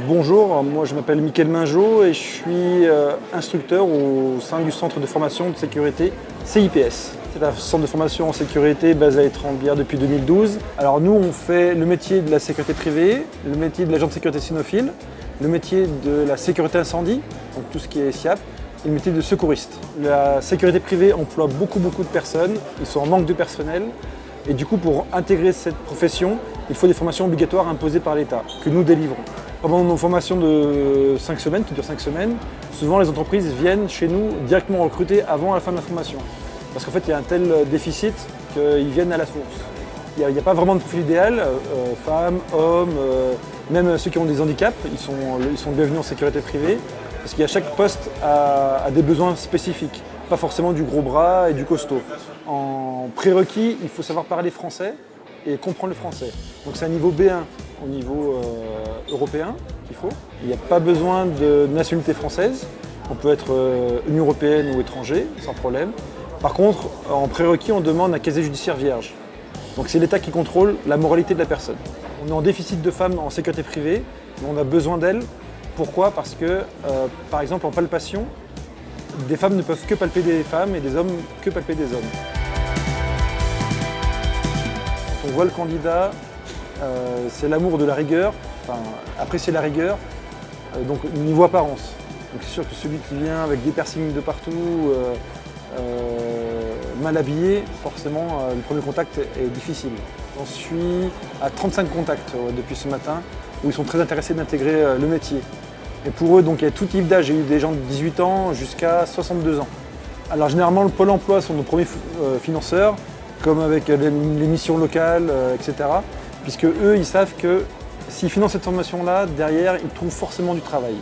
Bonjour, moi je m'appelle Mickaël Mingeot et je suis instructeur au sein du centre de formation de sécurité CIPS. C'est un centre de formation en sécurité basé à Étrembières depuis 2012. Alors nous on fait le métier de la sécurité privée, le métier de l'agent de sécurité cynophile, le métier de la sécurité incendie, donc tout ce qui est SIAP, et le métier de secouriste. La sécurité privée emploie beaucoup de personnes, ils sont en manque de personnel. Et du coup, pour intégrer cette profession, il faut des formations obligatoires imposées par l'État, que nous délivrons. Pendant nos formations de 5 semaines, qui durent 5 semaines, souvent les entreprises viennent chez nous directement recruter avant la fin de la formation. Parce qu'en fait, il y a un tel déficit qu'ils viennent à la source. Il n'y a pas vraiment de profil idéal, femmes, hommes, même ceux qui ont des handicaps, ils sont bienvenus en sécurité privée, parce qu'il y a chaque poste a des besoins spécifiques, pas forcément du gros bras et du costaud. En prérequis, il faut savoir parler français et comprendre le français. Donc c'est un niveau B1 au niveau européen qu'il faut. Il n'y a pas besoin de nationalité française. On peut être Union européenne ou étranger, sans problème. Par contre, en prérequis, on demande un casier judiciaire vierge. Donc c'est l'État qui contrôle la moralité de la personne. On est en déficit de femmes en sécurité privée, mais on a besoin d'elles. Pourquoi ? Parce que, par exemple, en palpation, des femmes ne peuvent que palper des femmes et des hommes que palper des hommes. Quand on voit le candidat, c'est l'amour de la rigueur, enfin, apprécier la rigueur, donc niveau apparence. Donc c'est sûr que celui qui vient avec des piercings de partout, mal habillé, forcément le premier contact est difficile. J'en suis à 35 contacts depuis ce matin où ils sont très intéressés d'intégrer le métier. Et pour eux, donc, il y a tout type d'âge. J'ai eu des gens de 18 ans jusqu'à 62 ans. Alors généralement, le Pôle emploi sont nos premiers financeurs, comme avec les missions locales, etc. Puisque eux, ils savent que s'ils financent cette formation-là, derrière, ils trouvent forcément du travail.